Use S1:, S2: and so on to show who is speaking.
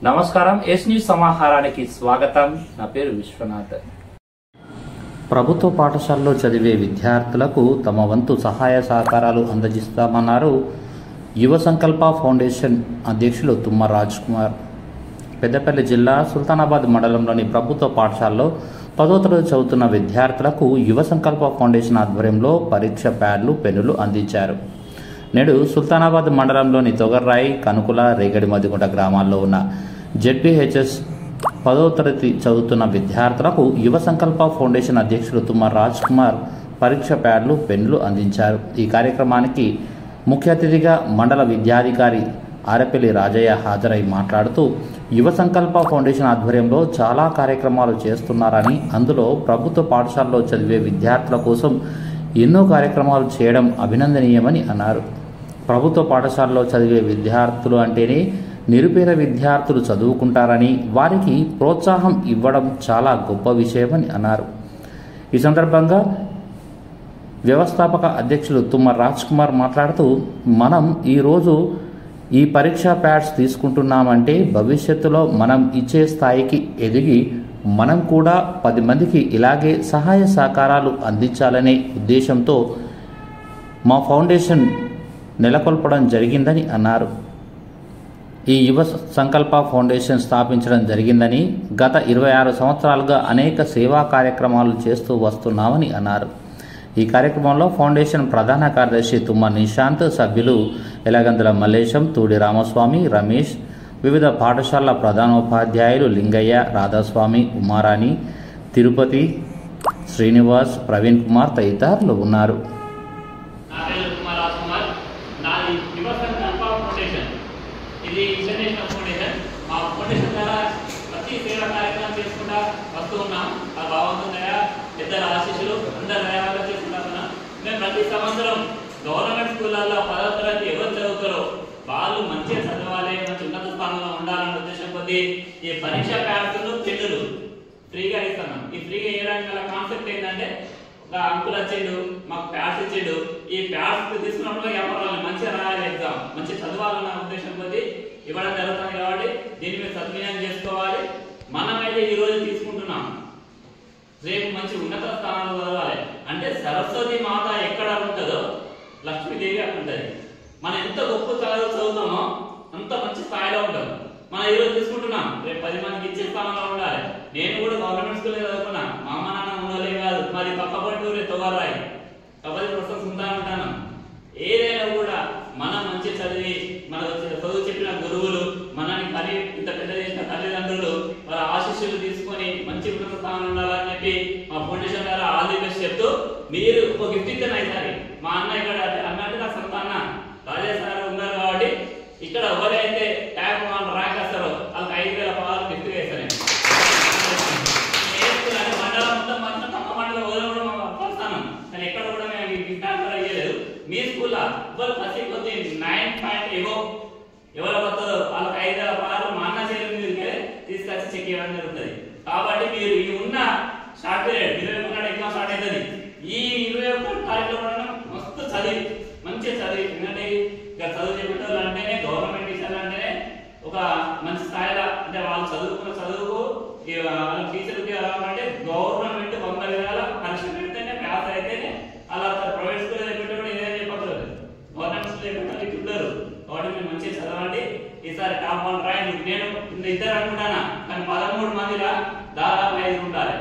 S1: నమస్కారం. Yes news సమాహారానికి స్వాగతం. నా పేరు విశ్వనాథ్. ప్రభుత్వ పాఠశాలలో చదివే విద్యార్థులకు తమ వంతు సహాయ సహకారాలు అందజేస్తామన్నారు యువ సంకల్ప ఫౌండేషన్ అధ్యక్షులు తుమ్మ రాజ్ కుమార్. పెద్దపల్లి జిల్లా సుల్తానాబాద్ మండలంలోని ప్రభుత్వ పాఠశాలలో 10వ తరగతి చదువుతున్న విద్యార్థులకు యువ సంకల్ప ఫౌండేషన్ ఆధ్వర్యంలో పరీక్ష ప్యాడ్లు, పెన్నులు అందించారు. నేడు సుల్తానాబాద్ మండలంలోని తొగర్రాయి, కనుకుల, రేగడి మదిగుంట గ్రామాల్లో ఉన్న జెడ్పీహెచ్ఎస్ 10వ తరగతి చదువుతున్న విద్యార్థులకు యువ సంకల్ప ఫౌండేషన్ అధ్యక్షులు తుమ్మ రాజ్ కుమార్ పరీక్ష ప్యాడ్లు, పెన్నులు అందించారు. ఈ కార్యక్రమానికి ముఖ్య అతిథిగా మండల విద్యాధికారి ఆరపల్లి రాజయ్య హాజరై మాట్లాడుతూ యువ సంకల్ప ఫౌండేషన్ ఆధ్వర్యంలో చాలా కార్యక్రమాలు చేస్తున్నారని, అందులో ప్రభుత్వ పాఠశాలలో చదివే విద్యార్థుల కోసం ఎన్నో కార్యక్రమాలు చేయడం అభినందనీయమని అన్నారు. ప్రభుత్వ పాఠశాలలో చదివే విద్యార్థులు అంటేనే నిరుపేద విద్యార్థులు చదువుకుంటారని, వారికి ప్రోత్సాహం ఇవ్వడం చాలా గొప్ప విషయమని అన్నారు. ఈ సందర్భంగా వ్యవస్థాపక అధ్యక్షులు తుమ్మ రాజ్ కుమార్ మాట్లాడుతూ, మనం ఈరోజు ఈ పరీక్షా ప్యాడ్స్ తీసుకుంటున్నామంటే భవిష్యత్తులో మనం ఇచ్చే స్థాయికి ఎదిగి మనం కూడా 10 మందికి ఇలాగే సహాయ సహకారాలు అందించాలనే ఉద్దేశంతో మా ఫౌండేషన్ నెలకొల్పడం జరిగిందని అన్నారు. ఈ యువ సంకల్ప ఫౌండేషన్ స్థాపించడం జరిగిందని, గత 26 సంవత్సరాలుగా అనేక సేవా కార్యక్రమాలు చేస్తూ వస్తున్నామని అన్నారు. ఈ కార్యక్రమంలో ఫౌండేషన్ ప్రధాన కార్యదర్శి తుమ్మ నిశాంత్, సభ్యులు ఎలగందుల మల్లేశం, తూడి రామస్వామి, రమేష్, వివిధ పాఠశాలల ప్రధానోపాధ్యాయులు లింగయ్య, రాధాస్వామి, ఉమారాణి, తిరుపతి, శ్రీనివాస్, ప్రవీణ్ కుమార్ తదితరులు ఉన్నారు.
S2: ఇది ఇంటర్నేషనల్ ఫౌండేషన్. మా ఫౌండేషన్ ద్వారా ప్రతి సేవా కార్యక్రమం చేసుకుంటా వస్తూ ఉన్నాం. ఆ భగవంతుని పెద్దల ఆశీస్సులు అందరి దయాలు చేసుకుంటున్నాం. మేము ప్రతి సంవత్సరం గవర్నమెంట్ స్కూళ్ళల్లో 10వ తరగతి ఎవరు చదువుతారో వాళ్ళు మంచిగా చదవాలి, మంచి ఉన్నత స్థానంలో ఉండాలన్న ఉద్దేశం కొద్దీ ఈ పరీక్ష ప్యాడ్లు, పెన్నులు ఫ్రీగా ఇస్తున్నాం. ఈ ఫ్రీగా ఇవ్వడానికి గల కాన్సెప్ట్ ఏంటంటే, ఒక అంకుల్ వచ్చేడు, మాకు ప్యాడ్స్ ఇచ్చేడు. ఈ ప్యాడ్స్ తీసుకున్నప్పుడు ఎవరు మంచిగా రాయాలి, ఎగ్జామ్ మంచి చదవాలన్న ఉద్దేశం కొద్దీ ఇవ్వడం జరుగుతుంది. కాబట్టి దీన్ని మీరు సద్వినియోగం చేసుకోవాలి. మనమైతే ఈ రోజు తీసుకుంటున్నాం, రేపు మంచి ఉన్నత స్థానాలు చదవాలి అంటే సరస్వతి మాత ఎక్కడ ఉంటుందో లక్ష్మీదేవి అక్కడ ఉంటుంది. మనం ఎంత గొప్ప చదువుతామో అంత మంచి స్థాయిలో ఉంటాం. మనం ఈరోజు తీసుకుంటున్నాం, రేపు 10 మందికి ఇచ్చే స్థానంలో ఉండాలి. నేను కూడా గవర్నమెంట్ స్కూల్లో చదువుకున్నా, మా అమ్మ నాన్న ఉండలే కాదు, మరి పక్కపడి తొగరాయి కాబట్టి ప్రస్తుతం సుందా ఉంటాను. ఏదైనా కూడా మనం మంచి చదివి, మన చదువు చెప్పిన గురువులు, మనని పని ఇంత పెద్ద చేసిన తల్లిదండ్రులు వాళ్ళ ఆశీస్సులు తీసుకొని మంచి ఉన్నత స్థానంలో ఉండాలని చెప్పి మా ఫౌండేషన్ ద్వారా ఆల్ ది బెస్ట్ చెప్తూ, మీరు ఒక గిఫ్ట్ ఇచ్చాను ఈసారి. మా అన్న ఇక్కడ అన్నట్టు నా సొంత అన్న రాజేష్ సార్ ఉన్నారు కాబట్టి ఇక్కడ ఎవరైతే ట్యాప్ వాళ్ళు ర్యాంక్ వస్తారో వాళ్ళకి 5,000 రూపాయలు గిఫ్ట్ వేస్తాను. మండలం మొత్తం మంచి తక్కువ మండలం వదలడం వస్తాను, కానీ ఎక్కడ కూడా మేము గిఫ్ట్ ఆఫర్ అయ్యలేదు. మీ స్కూల్లో ఎవరు ప్రతి కొద్ది 9 ఎవరు వస్తారో వాళ్ళకి 5,000 రూపాయలు మా అన్న చేతుల మీదకే తీసుకొచ్చి చెక్ ఇవ్వడం జరుగుతుంది. కాబట్టి మీరు ఈ ఉన్న షార్ట్ పీరియడ్ 21 ఎగ్జామ్ స్టార్ట్ అవుతుంది. ఈ 21 తారీఖులో మస్తు చదివి మంచిగా చదివి, ఎందుకంటే ఇక చదువు చెప్పేటోళ్ళు అంటేనే గవర్నమెంట్ టీచర్లు అంటేనే ఒక మంచి స్థాయిలో, అంటే వాళ్ళు చదువుకున్న చదువుకు వాళ్ళ టీచర్కి రావాలంటే గవర్నమెంట్ 100,000 పరీక్ష పెడితేనే పాస్ అయితేనే అలా. ప్రైవేట్ స్కూల్ పెట్టడం ఇదే చెప్పలేదు, గవర్నమెంట్ స్కూల్ పెట్టాలి చూడారు. కాబట్టి మీరు మంచిగా చదవండి. ఈసారి టాప్ 1 ర్యాంక్ నేను 2 అనుకుంటానా, కానీ 13 మందిలో దాదాపు 5 ఉండాలి.